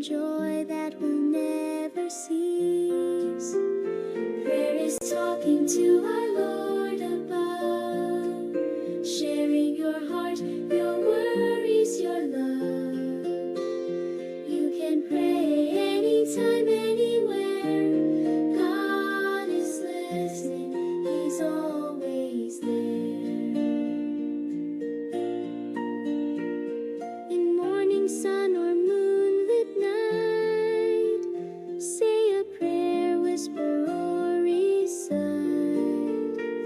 joy that will never cease. Prayer is talking to our Lord above, sharing your heart, your worries, your love. You can pray anytime, anywhere. God is listening, He's always there. In morning sun or moonlit night, say a prayer, whisper or recite.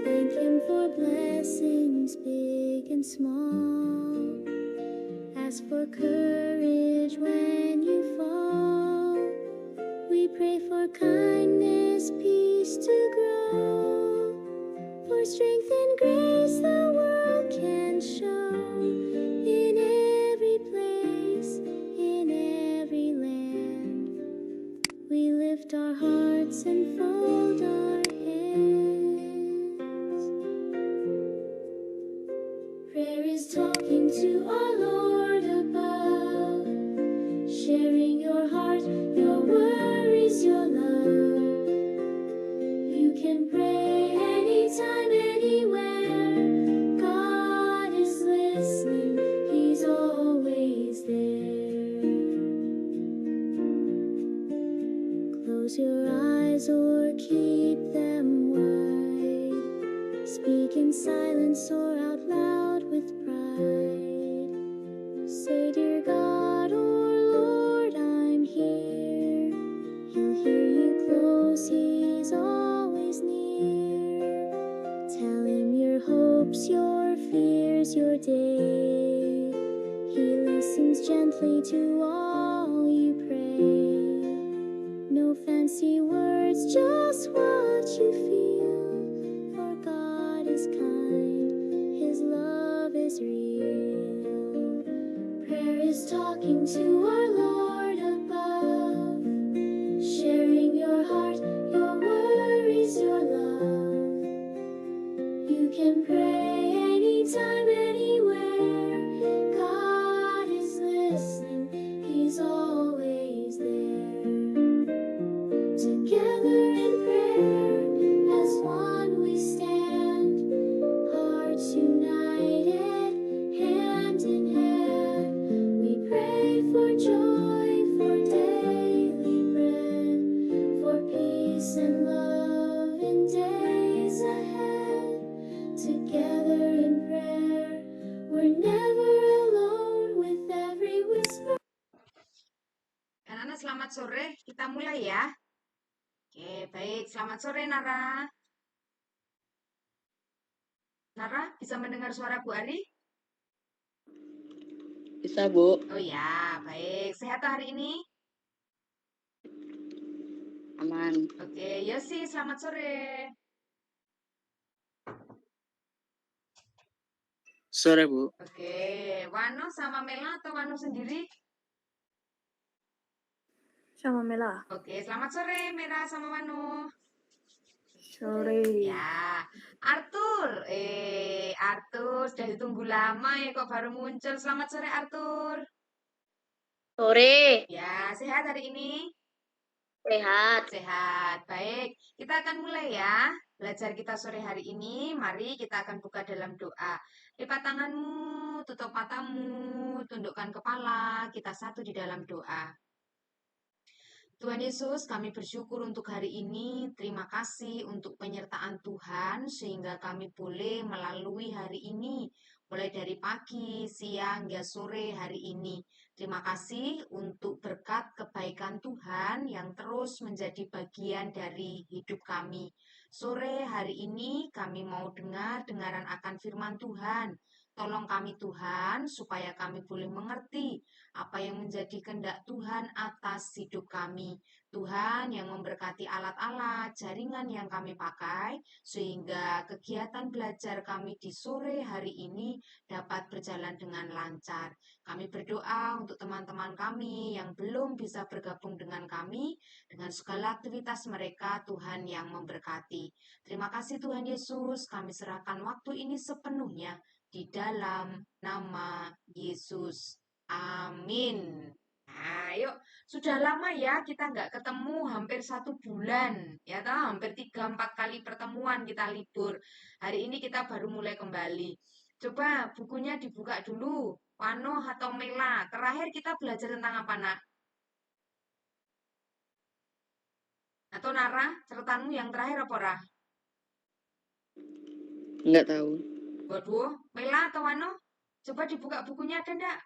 Thank Him for blessings big and small. Ask for courage when you fall. We pray for kindness, peace to grow, for strength and grace the world can show. In every place, in every land, we lift our hearts and fold our hands. Prayer is talking to our Lord above, sharing your heart, your worries, your love. You can pray anytime, anywhere. God is listening, He's always there. Close your eyes or keep them wide. Speak in silence or out loud with pride. Say, dear God or Lord, I'm here. He'll hear you close, He's always near. Tell Him your hopes, your fears, your day. He listens gently to all you pray. No fancy words, just what you feel. For God is kind, His love is real. Prayer is talking to our Lord above, sharing your heart, your worries, your love. You can pray anytime, anywhere. God is listening, He's always there. Together in prayer, as one we stand, hearts united, hand in hand. We pray for joy, for daily bread, for peace and love in days ahead. Together in prayer, we're never alone with every whisper. Anak-anak selamat sore, kita mulai ya. Oke, baik. Selamat sore, Nara. Nara, bisa mendengar suara Bu Ari? Bisa, Bu. Oh ya, baik. Sehat hari ini? Aman. Oke, Yosi, selamat sore. Sore, Bu. Oke, Wano sama Mela atau Wano sendiri? Sama Mela. Oke, selamat sore, Mela sama Wano. Sore. Ya, Arthur. Arthur, sudah ditunggu lama ya kok baru muncul. Selamat sore, Arthur. Sore. Ya, sehat hari ini? Sehat. Sehat, baik. Kita akan mulai ya. Belajar kita sore hari ini, mari kita akan buka dalam doa. Lipat tanganmu, tutup matamu, tundukkan kepala, kita satu di dalam doa. Tuhan Yesus, kami bersyukur untuk hari ini. Terima kasih untuk penyertaan Tuhan, sehingga kami boleh melalui hari ini, mulai dari pagi, siang, hingga sore hari ini. Terima kasih untuk berkat kebaikan Tuhan yang terus menjadi bagian dari hidup kami. Sore hari ini kami mau dengaran akan firman Tuhan. Tolong kami Tuhan, supaya kami boleh mengerti apa yang menjadi kehendak Tuhan atas hidup kami. Tuhan yang memberkati alat-alat, jaringan yang kami pakai, sehingga kegiatan belajar kami di sore hari ini dapat berjalan dengan lancar. Kami berdoa untuk teman-teman kami yang belum bisa bergabung dengan kami, dengan segala aktivitas mereka, Tuhan yang memberkati. Terima kasih Tuhan Yesus, kami serahkan waktu ini sepenuhnya di dalam nama Yesus. Amin. Nah, yuk Sudah lama ya kita nggak ketemu, hampir 1 bulan. Ya toh, hampir 3-4 kali pertemuan kita libur. Hari ini kita baru mulai kembali. Coba bukunya dibuka dulu. Wano atau Mela, terakhir kita belajar tentang apa, Nak? Atau Nara, catatanmu yang terakhir apa, Ra? Nggak tahu. Waduh, Mela atau Wano? Coba dibuka bukunya, ada enggak?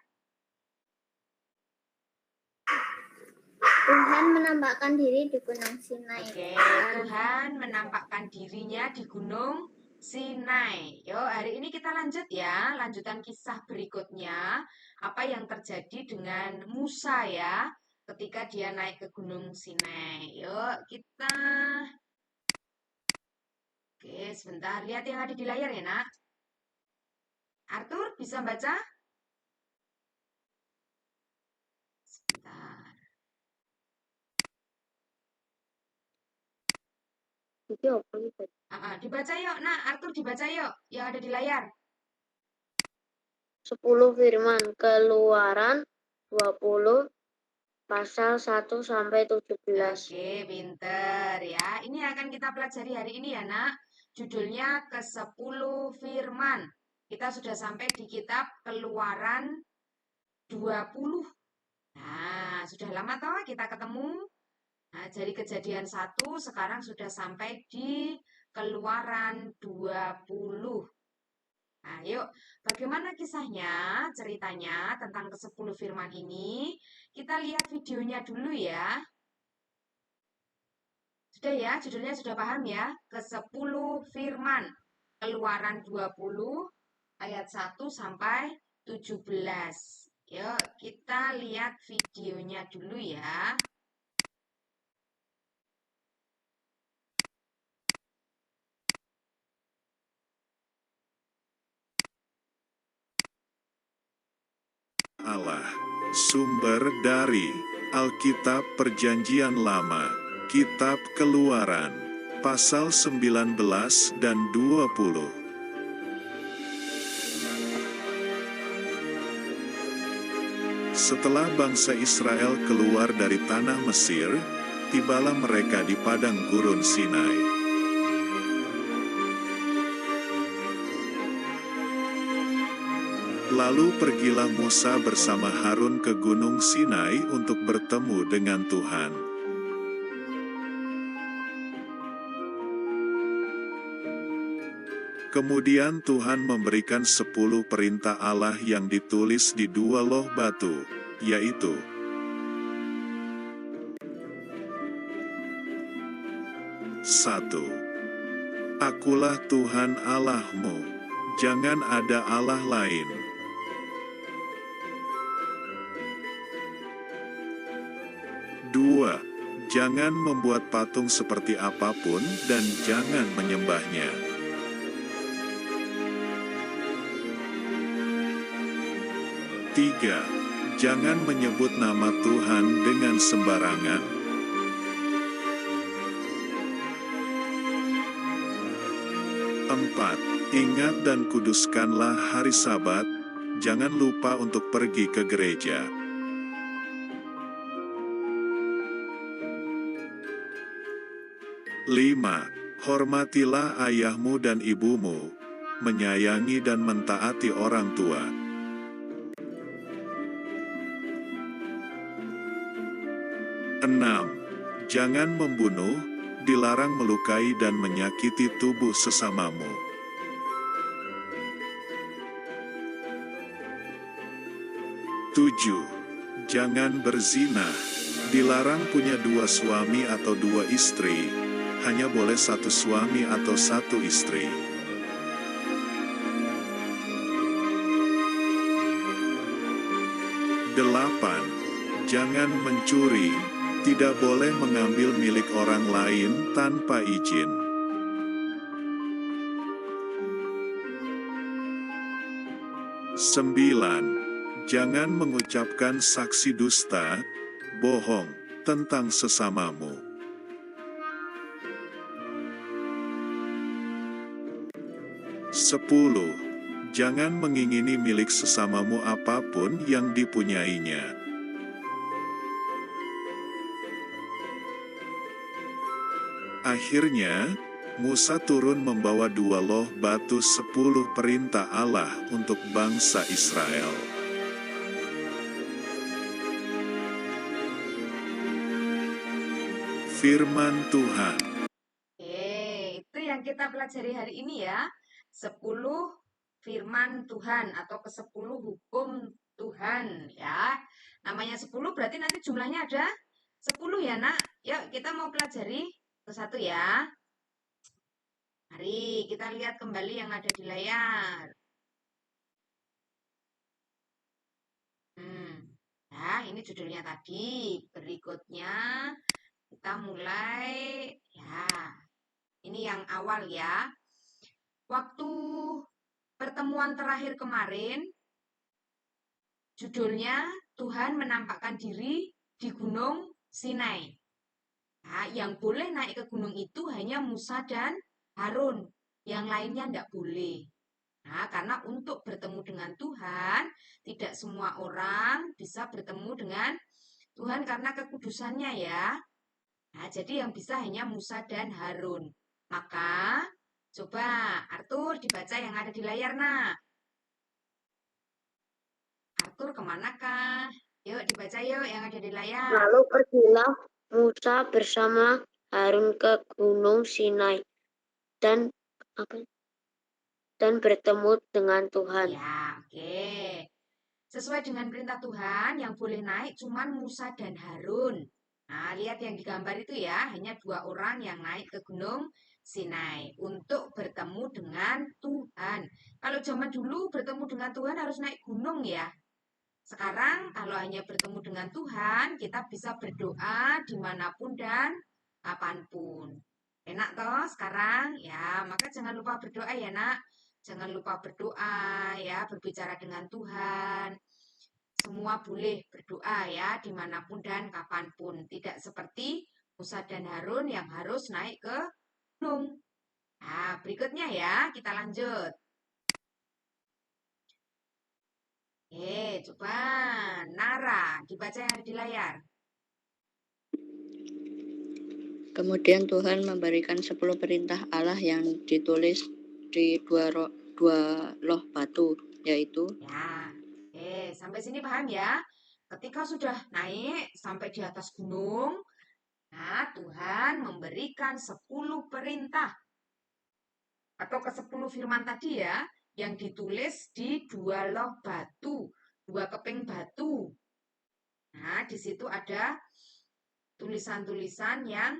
Tuhan menampakkan diri di Gunung Sinai. Oke, Tuhan menampakkan dirinya di Gunung Sinai. Yuk, hari ini kita lanjut ya, lanjutan kisah berikutnya. Apa yang terjadi dengan Musa ya, ketika dia naik ke Gunung Sinai. Yuk, kita... Oke, sebentar. Lihat yang ada di layar ya, Nak. Arthur, bisa baca? Sebentar. Jadi apa itu? Dibaca yuk, Nak. Arthur, dibaca yuk. Yang ada di layar. 10 firman Keluaran 20 pasal 1 sampai 17. Oke, pinter ya. Ini akan kita pelajari hari ini ya, Nak. Judulnya ke-10 firman. Kita sudah sampai di kitab Keluaran 20. Nah, sudah lama toh kita ketemu. Nah, dari kejadian 1 sekarang sudah sampai di Keluaran 20. Nah, yuk, bagaimana kisahnya, ceritanya tentang ke-10 firman ini? Kita lihat videonya dulu ya. Sudah ya, judulnya sudah paham ya? Ke-10 firman. Keluaran 20 ayat 1 sampai 17. Yuk, kita lihat videonya dulu ya. Allah, sumber dari Alkitab Perjanjian Lama, Kitab Keluaran, pasal 19 dan 20. Setelah bangsa Israel keluar dari tanah Mesir, tibalah mereka di padang gurun Sinai. Lalu pergilah Musa bersama Harun ke Gunung Sinai untuk bertemu dengan Tuhan. Kemudian Tuhan memberikan 10 perintah Allah yang ditulis di 2 loh batu, yaitu: 1. Akulah Tuhan Allahmu, jangan ada Allah lain. 2. Jangan membuat patung seperti apapun dan jangan menyembahnya. 3. Jangan menyebut nama Tuhan dengan sembarangan. 4. Ingat dan kuduskanlah hari Sabat, jangan lupa untuk pergi ke gereja. 5. Hormatilah ayahmu dan ibumu, menyayangi dan mentaati orang tua. 6. Jangan membunuh, dilarang melukai dan menyakiti tubuh sesamamu. 7. Jangan berzina, dilarang punya 2 suami atau 2 istri, hanya boleh 1 suami atau 1 istri. 8. Jangan mencuri, tidak boleh mengambil milik orang lain tanpa izin. 9. Jangan mengucapkan saksi dusta, bohong, tentang sesamamu. 10. Jangan mengingini milik sesamamu apapun yang dipunyainya. Akhirnya, Musa turun membawa 2 loh batu 10 perintah Allah untuk bangsa Israel. Firman Tuhan. Itu yang kita pelajari hari ini ya. 10 firman Tuhan atau ke-10 hukum Tuhan ya. Namanya 10 berarti nanti jumlahnya ada 10 ya nak. Yuk kita mau pelajari ke-1 ya. Mari kita lihat kembali yang ada di layar. Ya, ini judulnya tadi. Berikutnya kita mulai ya. Ini yang awal ya. Waktu pertemuan terakhir kemarin, judulnya Tuhan menampakkan diri di Gunung Sinai. Nah, yang boleh naik ke gunung itu hanya Musa dan Harun. Yang lainnya tidak boleh. Nah, karena untuk bertemu dengan Tuhan, tidak semua orang bisa bertemu dengan Tuhan karena kekudusannya ya. Nah, jadi yang bisa hanya Musa dan Harun. Maka, coba Arthur dibaca yang ada di layar, nak. Arthur kemanakah? Yuk dibaca yuk yang ada di layar. Lalu pergilah Musa bersama Harun ke Gunung Sinai dan bertemu dengan Tuhan. Ya, oke. Sesuai dengan perintah Tuhan, yang boleh naik cuma Musa dan Harun. Nah, lihat yang digambar itu ya, hanya 2 orang yang naik ke Gunung Sinai untuk bertemu dengan Tuhan. Kalau zaman dulu bertemu dengan Tuhan harus naik gunung ya. Sekarang kalau hanya bertemu dengan Tuhan, kita bisa berdoa dimanapun dan kapanpun. Enak toh sekarang? Ya, maka jangan lupa berdoa ya nak. Jangan lupa berdoa ya, berbicara dengan Tuhan. Semua boleh berdoa ya, dimanapun dan kapanpun. Tidak seperti Musa dan Harun yang harus naik ke gunung. Nah, berikutnya ya, kita lanjut. Coba Nara, dibaca yang ada di layar. Kemudian Tuhan memberikan 10 perintah Allah yang ditulis di dua loh batu, yaitu Ya, sampai sini paham ya? Ketika sudah naik sampai di atas gunung, nah Tuhan memberikan 10 perintah atau ke-10 firman tadi ya, yang ditulis di 2 loh batu, 2 keping batu. Nah, di situ ada tulisan-tulisan yang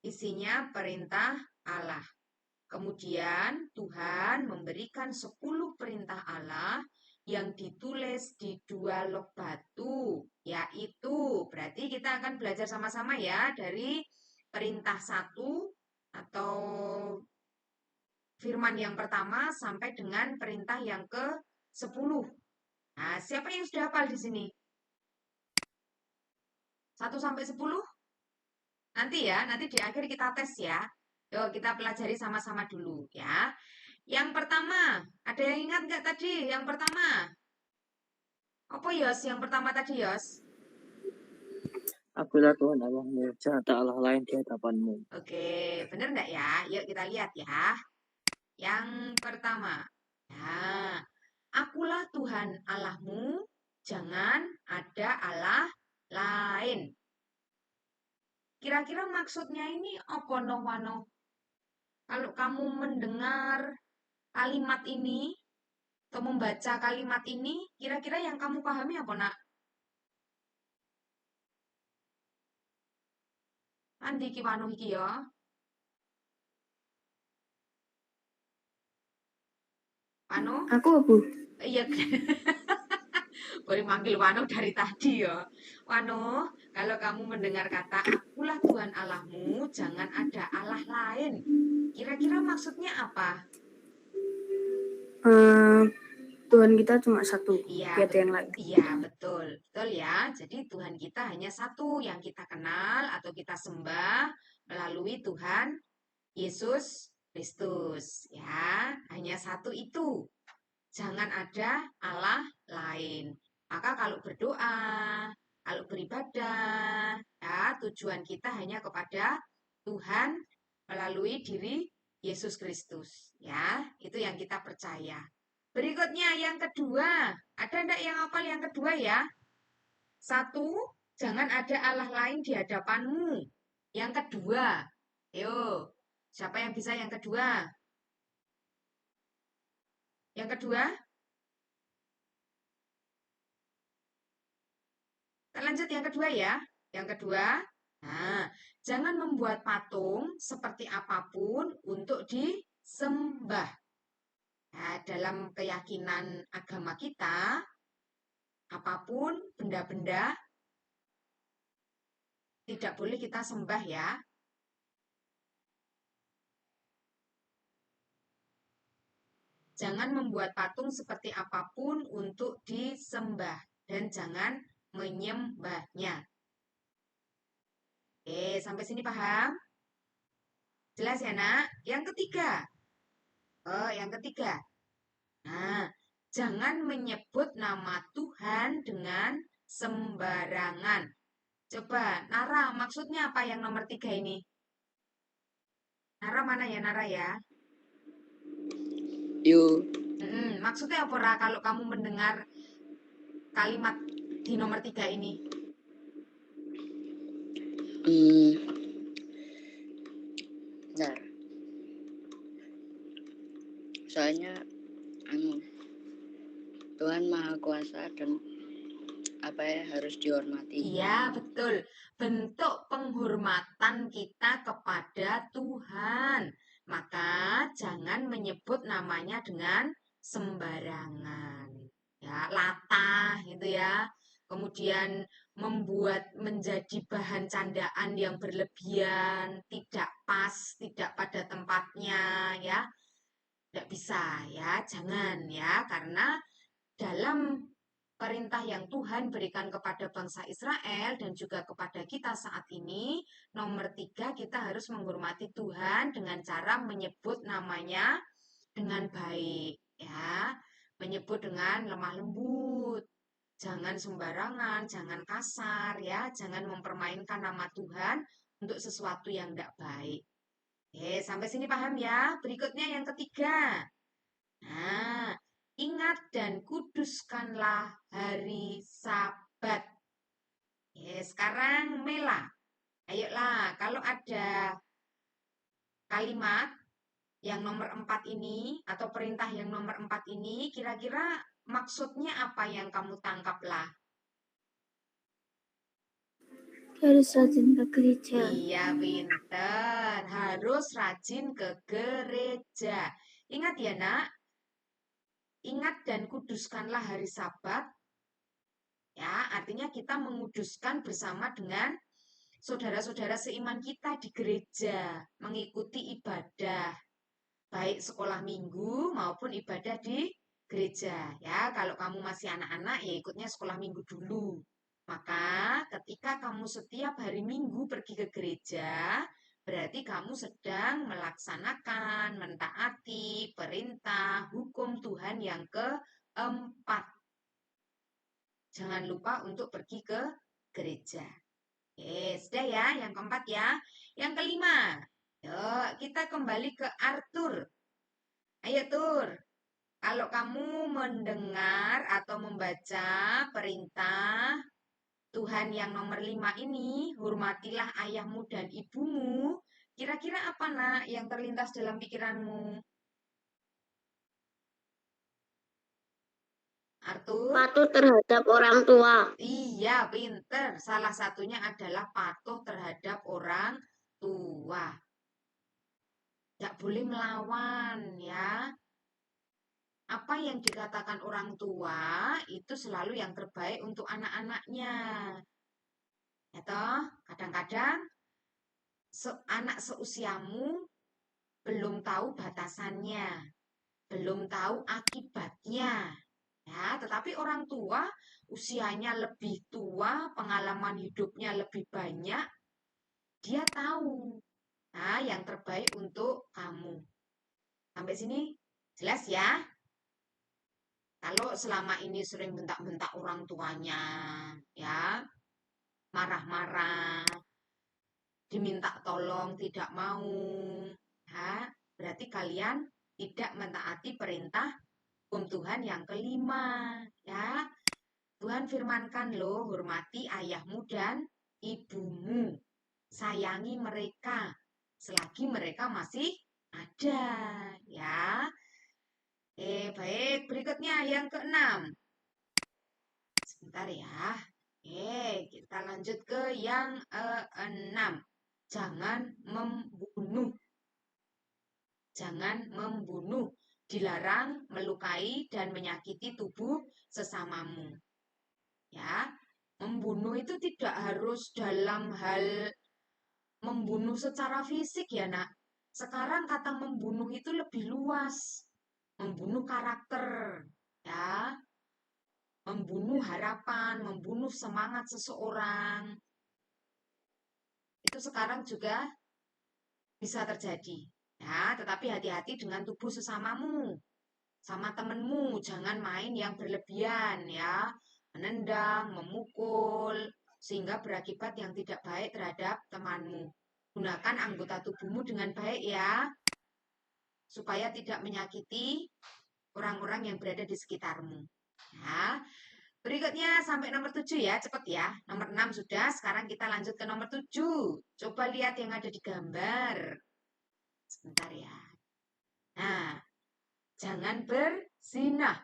isinya perintah Allah. Kemudian Tuhan memberikan 10 perintah Allah yang ditulis di 2 loh batu, yaitu berarti kita akan belajar sama-sama ya dari perintah 1 atau firman yang pertama sampai dengan perintah yang ke-10. Nah, siapa yang sudah hafal di sini? 1 sampai 10? Nanti ya, nanti di akhir kita tes ya. Yuk, kita pelajari sama-sama dulu ya. Yang pertama, ada yang ingat nggak tadi? Yang pertama. Apa Yos? Yang pertama tadi Yos? Akulah Tuhan Allahmu, jangan tak Allah lain di hadapanmu. Oke, bener nggak ya? Yuk kita lihat ya. Yang pertama. Nah, akulah Tuhan Allahmu, jangan ada Allah lain. Kira-kira maksudnya ini apa no wano? Kalau kamu mendengar kalimat ini atau membaca kalimat ini, kira-kira yang kamu pahami apa nak? Andi ki wano iki ya. Wano? Aku Bu. Iya. Boleh manggil Wano dari tadi ya. Wano, kalau kamu mendengar kata akulah Tuhan Allahmu, jangan ada Allah lain. Kira-kira maksudnya apa? Tuhan kita cuma satu, Iya, tiada yang lain. iya, betul. Betul ya. Jadi Tuhan kita hanya satu yang kita kenal atau kita sembah melalui Tuhan Yesus Kristus. Ya, hanya satu itu. Jangan ada Allah lain. Maka kalau berdoa, kalau beribadah, ya, tujuan kita hanya kepada Tuhan melalui diri Yesus Kristus. Ya, itu yang kita percaya. Berikutnya yang kedua, ada enggak yang hafal yang kedua ya? 1, jangan ada Allah lain di hadapanmu. Yang kedua, ayo, siapa yang bisa yang kedua? Yang kedua, kita lanjut yang kedua ya. Yang kedua, nah, jangan membuat patung seperti apapun untuk disembah. Nah, dalam keyakinan agama kita, apapun benda-benda tidak boleh kita sembah ya. Jangan membuat patung seperti apapun untuk disembah dan jangan menyembahnya. Oke, sampai sini paham? Jelas ya, Nak? Yang ketiga. Yang ketiga. Nah, jangan menyebut nama Tuhan dengan sembarangan. Coba, Nara, maksudnya apa yang nomor 3 ini? Nara mana ya, Nara ya? Yuk, Maksudnya apa, Ra, kalau kamu mendengar kalimat di nomor 3 ini? bentar. Soalnya Tuhan Maha Kuasa dan harus dihormati. Iya, betul. Bentuk penghormatan kita kepada Tuhan. Maka jangan menyebut namanya dengan sembarangan. Ya, latah gitu ya. Kemudian membuat menjadi bahan candaan yang berlebihan, tidak pas, tidak pada tempatnya ya. Tidak bisa ya, jangan ya, karena dalam perintah yang Tuhan berikan kepada bangsa Israel dan juga kepada kita saat ini, nomor 3 kita harus menghormati Tuhan dengan cara menyebut namanya dengan baik, ya, menyebut dengan lemah lembut, jangan sembarangan, jangan kasar, ya, jangan mempermainkan nama Tuhan untuk sesuatu yang tidak baik. Oke, sampai sini paham ya? Berikutnya yang ketiga. Nah, ingat dan kuduskanlah hari Sabat. Sekarang Mela. Ayolah, kalau ada kalimat yang nomor 4 ini, atau perintah yang nomor 4 ini, kira-kira maksudnya apa yang kamu tangkaplah? Harus rajin ke gereja. Iya, pinter. Harus rajin ke gereja. Ingat ya, Nak. Ingat dan kuduskanlah hari Sabat. Ya, artinya kita menguduskan bersama dengan saudara-saudara seiman kita di gereja, mengikuti ibadah, baik sekolah minggu maupun ibadah di gereja. Ya, kalau kamu masih anak-anak ya ikutnya sekolah minggu dulu. Maka ketika kamu setiap hari Minggu pergi ke gereja, berarti kamu sedang melaksanakan, mentaati perintah hukum Tuhan yang keempat. Jangan lupa untuk pergi ke gereja. Sudah ya, yang keempat ya. Yang kelima, yuk kita kembali ke Arthur. Ayo Tur, kalau kamu mendengar atau membaca perintah Tuhan yang nomor 5 ini, hormatilah ayahmu dan ibumu. Kira-kira apa nak yang terlintas dalam pikiranmu? Arthur? Patuh terhadap orang tua. Iya, pinter. Salah satunya adalah patuh terhadap orang tua. Tidak boleh melawan ya. Apa yang dikatakan orang tua itu selalu yang terbaik untuk anak-anaknya. Ya toh, kadang-kadang anak seusiamu belum tahu batasannya, belum tahu akibatnya. Ya, tetapi orang tua usianya lebih tua, pengalaman hidupnya lebih banyak, dia tahu. Nah, yang terbaik untuk kamu. Sampai sini jelas ya? Kalau selama ini sering bentak-bentak orang tuanya, ya, marah-marah, diminta tolong tidak mau. Ya, berarti kalian tidak mentaati perintah hukum Tuhan yang kelima. Ya, Tuhan firmankan loh, hormati ayahmu dan ibumu. Sayangi mereka selagi mereka masih ada. Ya. Baik. Berikutnya yang keenam. Sebentar ya. Kita lanjut ke yang 6. Jangan membunuh. Jangan membunuh. Dilarang melukai dan menyakiti tubuh sesamamu. Ya, membunuh itu tidak harus dalam hal membunuh secara fisik ya, Nak. Sekarang kata membunuh itu lebih luas. Membunuh karakter, ya. Membunuh harapan, membunuh semangat seseorang. Itu sekarang juga bisa terjadi. Ya, tetapi hati-hati dengan tubuh sesamamu. Sama temenmu, jangan main yang berlebihan ya. Menendang, memukul, sehingga berakibat yang tidak baik terhadap temanmu. Gunakan anggota tubuhmu dengan baik ya, supaya tidak menyakiti orang-orang yang berada di sekitarmu. Ya. Berikutnya sampai nomor 7 ya, cepet ya. Nomor 6 sudah, sekarang kita lanjut ke nomor 7. Coba lihat yang ada di gambar. Sebentar ya. Nah, jangan berzinah.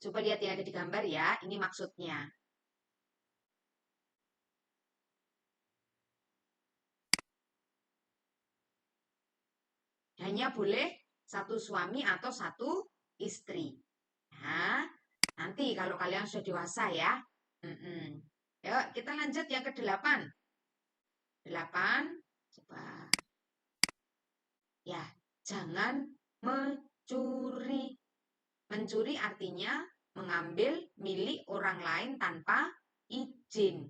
Coba lihat yang ada di gambar ya, ini maksudnya. Hanya boleh satu suami atau satu istri. Nah, nanti kalau kalian sudah dewasa ya. Yuk, kita lanjut yang ke-8. 8, coba. Ya, jangan mencuri. Mencuri artinya mengambil milik orang lain tanpa izin.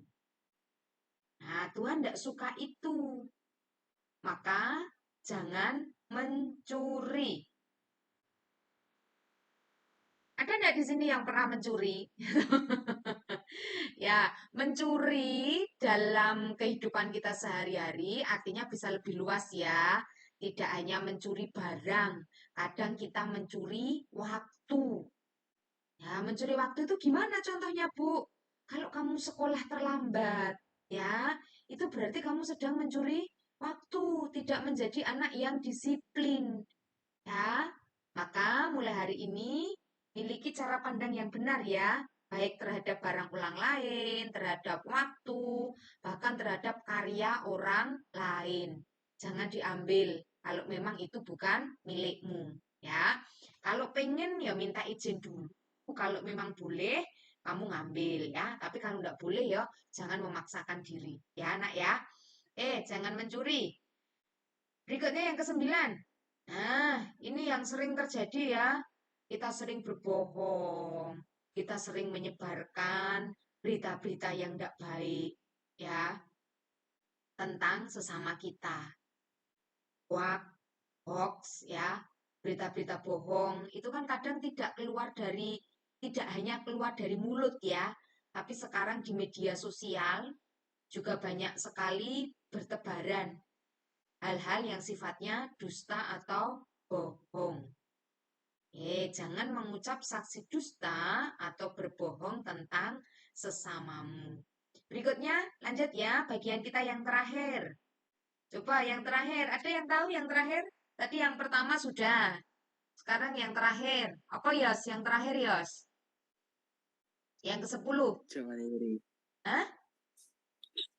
Nah, Tuhan tidak suka itu. Maka jangan mencuri. Ada enggak di sini yang pernah mencuri? Ya, mencuri dalam kehidupan kita sehari-hari artinya bisa lebih luas ya. Tidak hanya mencuri barang, kadang kita mencuri waktu. Ya, mencuri waktu itu gimana contohnya, Bu? Kalau kamu sekolah terlambat, ya, itu berarti kamu sedang mencuri waktu, tidak menjadi anak yang disiplin. Ya, maka mulai hari ini miliki cara pandang yang benar ya, baik terhadap barang ulang lain, terhadap waktu, bahkan terhadap karya orang lain. Jangan diambil kalau memang itu bukan milikmu, ya. Kalau pengen ya minta izin dulu. Kalau memang boleh, kamu ngambil ya. Tapi kalau nggak boleh ya, jangan memaksakan diri. Ya, anak ya. Jangan mencuri. Berikutnya yang ke-9. Nah, ini yang sering terjadi ya. Kita sering berbohong, kita sering menyebarkan berita-berita yang tidak baik ya tentang sesama kita. Hoax ya, berita-berita bohong itu kan kadang tidak hanya keluar dari mulut ya, tapi sekarang di media sosial juga banyak sekali bertebaran hal-hal yang sifatnya dusta atau bohong. Jangan mengucap saksi dusta atau berbohong tentang sesamamu. Berikutnya, lanjut ya, bagian kita yang terakhir. Coba yang terakhir, ada yang tahu yang terakhir? Tadi yang pertama sudah. Sekarang yang terakhir. Apa Yos? Yang terakhir Yos? Yang ke-10. Jangan iri. Hah?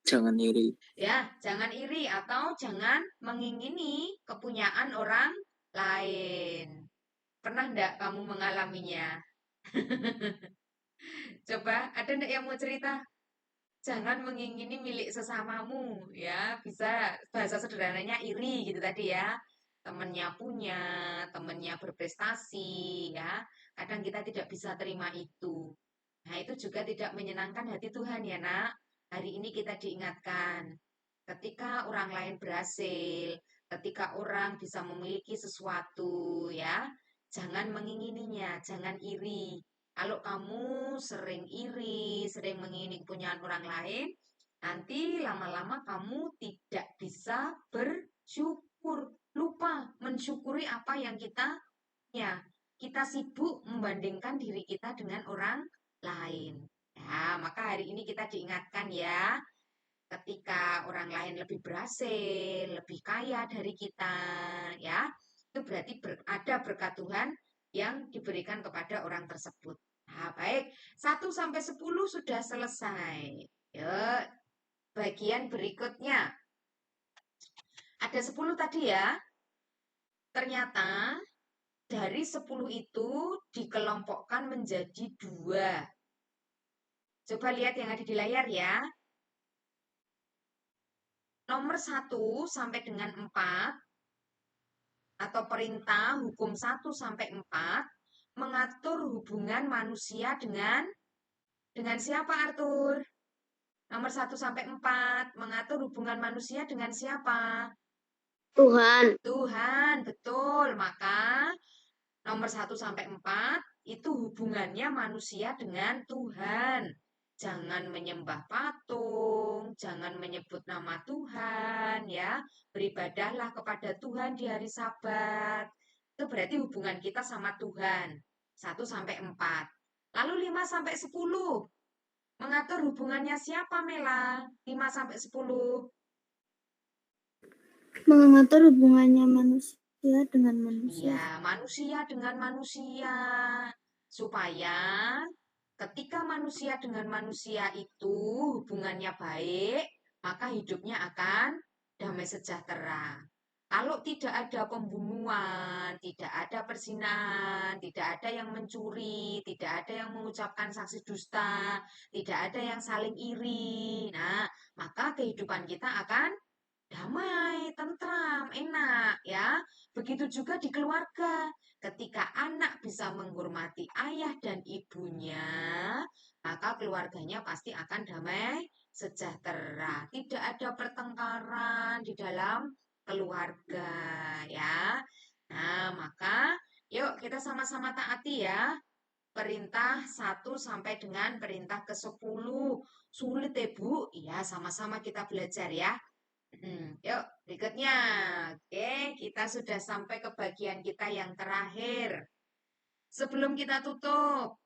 Jangan iri. Ya, jangan iri atau jangan mengingini kepunyaan orang lain. Pernah enggak kamu mengalaminya? Coba, ada enggak yang mau cerita? Jangan mengingini milik sesamamu, ya. Bisa bahasa sederhananya iri gitu tadi ya. Temennya punya, temennya berprestasi, ya. Kadang kita tidak bisa terima itu. Nah, itu juga tidak menyenangkan hati Tuhan ya, Nak. Hari ini kita diingatkan, ketika orang lain berhasil, ketika orang bisa memiliki sesuatu, ya, jangan mengingininya, jangan iri. Kalau kamu sering iri, sering mengingini kepunyaan orang lain, Nanti lama-lama kamu tidak bisa bersyukur, lupa mensyukuri apa yang kita punya. Kita sibuk membandingkan diri kita dengan orang lain. Ya, maka hari ini kita diingatkan ya, ketika orang lain lebih berhasil, lebih kaya dari kita, ya, itu berarti ada berkat Tuhan yang diberikan kepada orang tersebut. Nah, baik, 1 sampai 10 sudah selesai. Yuk, bagian berikutnya. Ada 10 tadi ya. Ternyata dari 10 itu dikelompokkan menjadi 2. Coba lihat yang ada di layar ya. Nomor 1 sampai dengan 4 atau perintah hukum 1 sampai 4 mengatur hubungan manusia dengan siapa, Arthur? Nomor 1 sampai 4 mengatur hubungan manusia dengan siapa? Tuhan. Tuhan, betul. Maka nomor 1 sampai 4 itu hubungannya manusia dengan Tuhan. Jangan menyembah patung, jangan menyebut nama Tuhan, ya. Beribadahlah kepada Tuhan di hari Sabat. Itu berarti hubungan kita sama Tuhan. 1 sampai 4. Lalu 5 sampai 10. Mengatur hubungannya siapa, Mela? 5 sampai 10. Mengatur hubungannya manusia dengan manusia. Ya, manusia dengan manusia. Supaya ketika manusia dengan manusia itu hubungannya baik, maka hidupnya akan damai sejahtera. Kalau tidak ada pembunuhan, tidak ada perzinahan, tidak ada yang mencuri, tidak ada yang mengucapkan saksi dusta, tidak ada yang saling iri. Nah, maka kehidupan kita akan damai, tentram, enak ya. Begitu juga di keluarga. Ketika anak bisa menghormati ayah dan ibunya, maka keluarganya pasti akan damai, sejahtera. Tidak ada pertengkaran di dalam keluarga ya. Nah, maka yuk kita sama-sama taati ya. Perintah 1 sampai dengan perintah ke-10. Sulit ya, Bu? Iya, sama-sama kita belajar ya. Yuk, berikutnya. Oke, kita sudah sampai ke bagian kita yang terakhir. Sebelum kita tutup,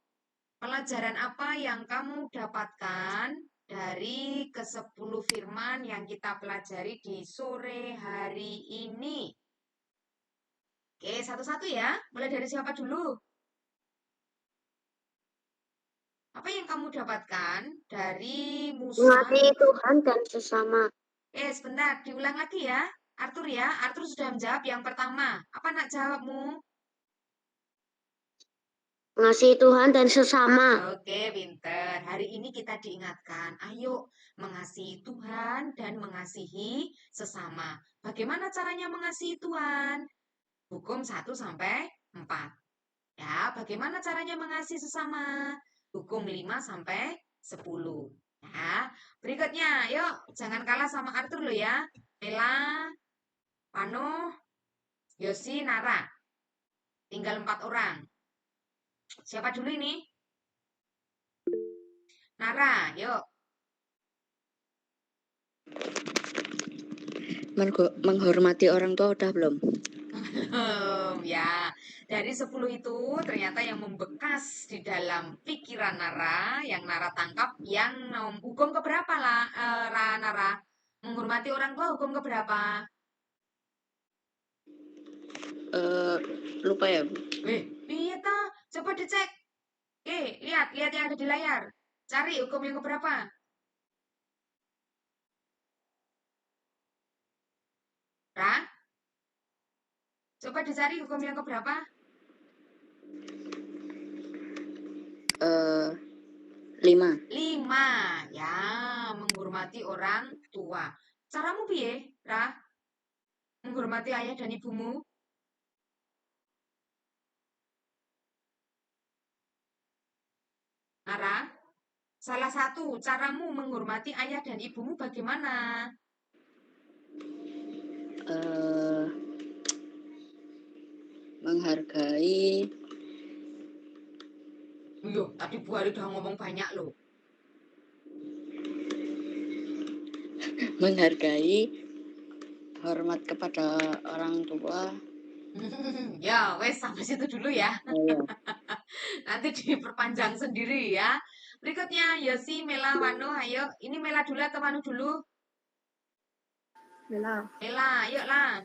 pelajaran apa yang kamu dapatkan dari ke-10 firman yang kita pelajari di sore hari ini? Oke, satu-satu ya. Mulai dari siapa dulu? Apa yang kamu dapatkan dari Musa? Mengasihi Tuhan dan sesama. Sebentar, diulang lagi ya. Arthur ya, Arthur sudah menjawab yang pertama. Apa nak jawabmu? Mengasihi Tuhan dan sesama. Oke, pinter. Hari ini kita diingatkan, ayo mengasihi Tuhan dan mengasihi sesama. Bagaimana caranya mengasihi Tuhan? Hukum 1 sampai 4. Ya, bagaimana caranya mengasihi sesama? Hukum 5 sampai 10. Ya, berikutnya, yuk jangan kalah sama Arthur lo ya. Mela, Pano, Yosi, Nara. Tinggal 4 orang. Siapa dulu ini? Nara, yuk. Menghormati orang tua udah belum? Ya, dari 10 itu ternyata yang membekas di dalam pikiran Nara, yang Nara tangkap, yang hukum keberapa lah, Nara? Menghormati orang tua hukum keberapa? Lupa ya. Iya ta, coba dicek. Lihat yang ada di layar. Cari hukum yang keberapa? Ra? Coba dicari hukum yang keberapa? 5. 5. Ya, menghormati orang tua. Caramu piye, Ra? Menghormati ayah dan ibumu? Nara, salah satu caramu menghormati ayah dan ibumu bagaimana? Menghargai. Iya, tadi Bu Hari udah ngomong banyak loh. menghargai, hormat kepada orang tua. Ya, wes sampai situ dulu ya. Oh, Nanti diperpanjang sendiri ya. Berikutnya Yosi, Mela, Wano, ayo. Ini Mela dulu atau Wano dulu? Mela. Mela, yuk lah.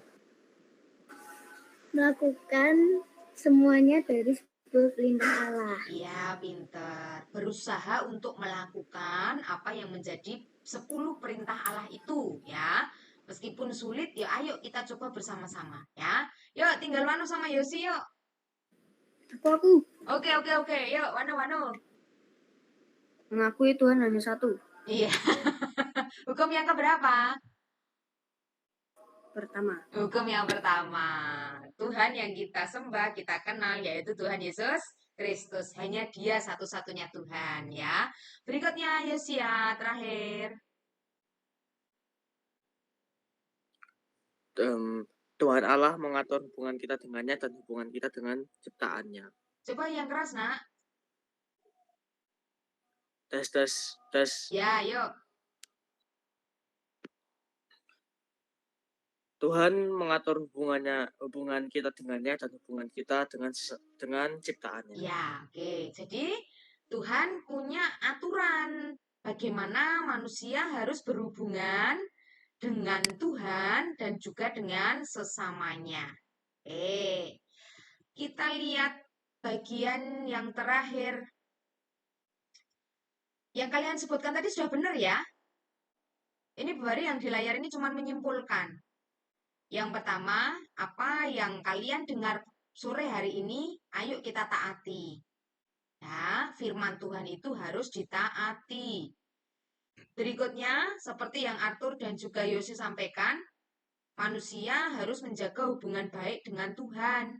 Melakukan semuanya dari 10 perintah Allah. Iya, pinter. Berusaha untuk melakukan apa yang menjadi 10 perintah Allah itu ya. Meskipun sulit, ya ayo kita coba bersama-sama ya. Yuk, tinggal Wano sama Yosi yuk. Aku Oke, yuk Wano, Wano. mengakui Tuhan hanya satu. Iya. Hukum yang keberapa? Pertama, Hukum yang pertama, Tuhan yang kita sembah, kita kenal, yaitu Tuhan Yesus Kristus. Hanya Dia satu-satunya Tuhan, ya. Berikutnya, Yosia, terakhir. Tuhan Allah mengatur hubungan kita dengannya dan hubungan kita dengan ciptaannya. Coba yang keras, nak. Tes. Ya, yuk. Tuhan mengatur hubungan kita dengannya dan hubungan kita dengan ciptaannya. Ya, oke. Jadi, Tuhan punya aturan bagaimana manusia harus berhubungan dengan Tuhan dan juga dengan sesamanya. Kita lihat bagian yang terakhir. Yang kalian sebutkan tadi sudah benar ya? Ini Bu Hari yang di layar ini cuma menyimpulkan. Yang pertama, apa yang kalian dengar sore hari ini, ayo kita taati. Ya, firman Tuhan itu harus ditaati. Berikutnya, seperti yang Arthur dan juga Yosi sampaikan, manusia harus menjaga hubungan baik dengan Tuhan.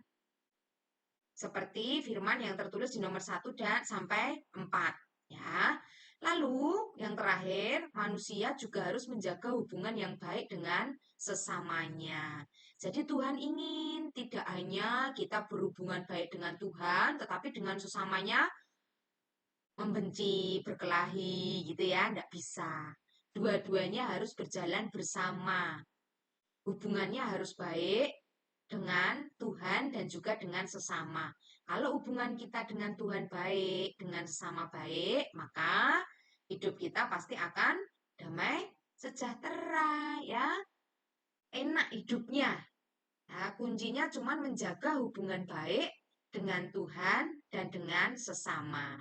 Seperti firman yang tertulis di nomor 1 dan sampai 4. Ya. Lalu, yang terakhir, manusia juga harus menjaga hubungan yang baik dengan sesamanya. Jadi Tuhan ingin tidak hanya kita berhubungan baik dengan Tuhan, tetapi dengan sesamanya membenci, berkelahi gitu ya, enggak bisa. Dua-duanya harus berjalan bersama. Hubungannya harus baik dengan Tuhan dan juga dengan sesama. Kalau hubungan kita dengan Tuhan baik, dengan sesama baik, maka hidup kita pasti akan damai, sejahtera ya. Enak hidupnya. Nah, kuncinya cuma menjaga hubungan baik dengan Tuhan dan dengan sesama.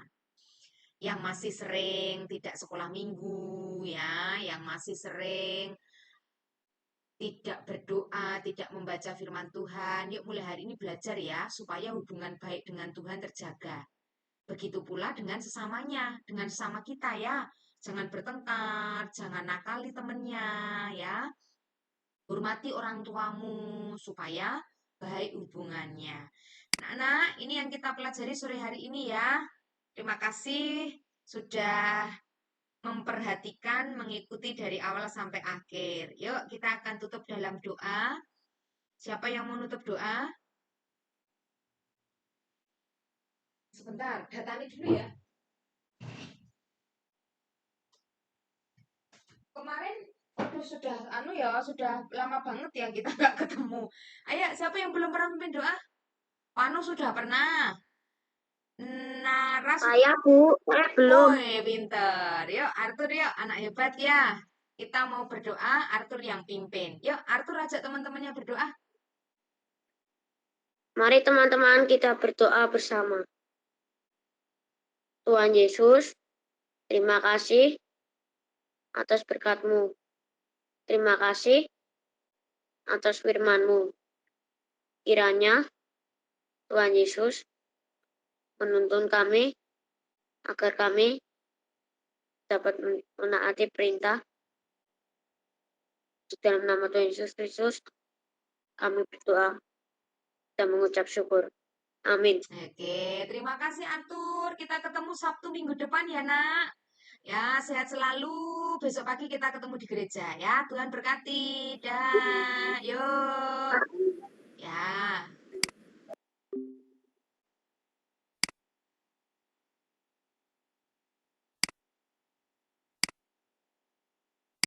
Yang masih sering tidak sekolah minggu ya, yang masih sering tidak berdoa, tidak membaca firman Tuhan. Yuk mulai hari ini belajar ya, supaya hubungan baik dengan Tuhan terjaga. Begitu pula dengan sesamanya, dengan sesama kita ya. Jangan bertengkar, jangan nakali temennya ya. Hormati orang tuamu supaya baik hubungannya. Nah, ini yang kita pelajari sore hari ini ya. Terima kasih sudah memperhatikan, mengikuti dari awal sampai akhir. Yuk, kita akan tutup dalam doa. Siapa yang mau nutup doa? Sebentar, datangin dulu ya. Kemarin sudah lama banget ya kita nggak ketemu. Ayo, siapa yang belum pernah memimpin doa? Panu sudah pernah. Naras. Saya Bu, saya belum. Woi, pinter. Yuk, Arthur yuk, anak hebat ya. Kita mau berdoa, Arthur yang pimpin. Yuk, Arthur ajak teman-temannya berdoa. Mari teman-teman kita berdoa bersama. Tuhan Yesus, terima kasih atas berkat-Mu. Terima kasih atas firman-Mu. Kiranya Tuhan Yesus menuntun kami agar kami dapat menaati perintah. Di dalam nama Tuhan Yesus Kristus, kami berdoa dan mengucap syukur. Amin. Oke, terima kasih Arthur. Kita ketemu Sabtu minggu depan ya, Nak. Ya, sehat selalu. Besok pagi kita ketemu di gereja ya. Tuhan berkati. Dah. Yuk. Ya.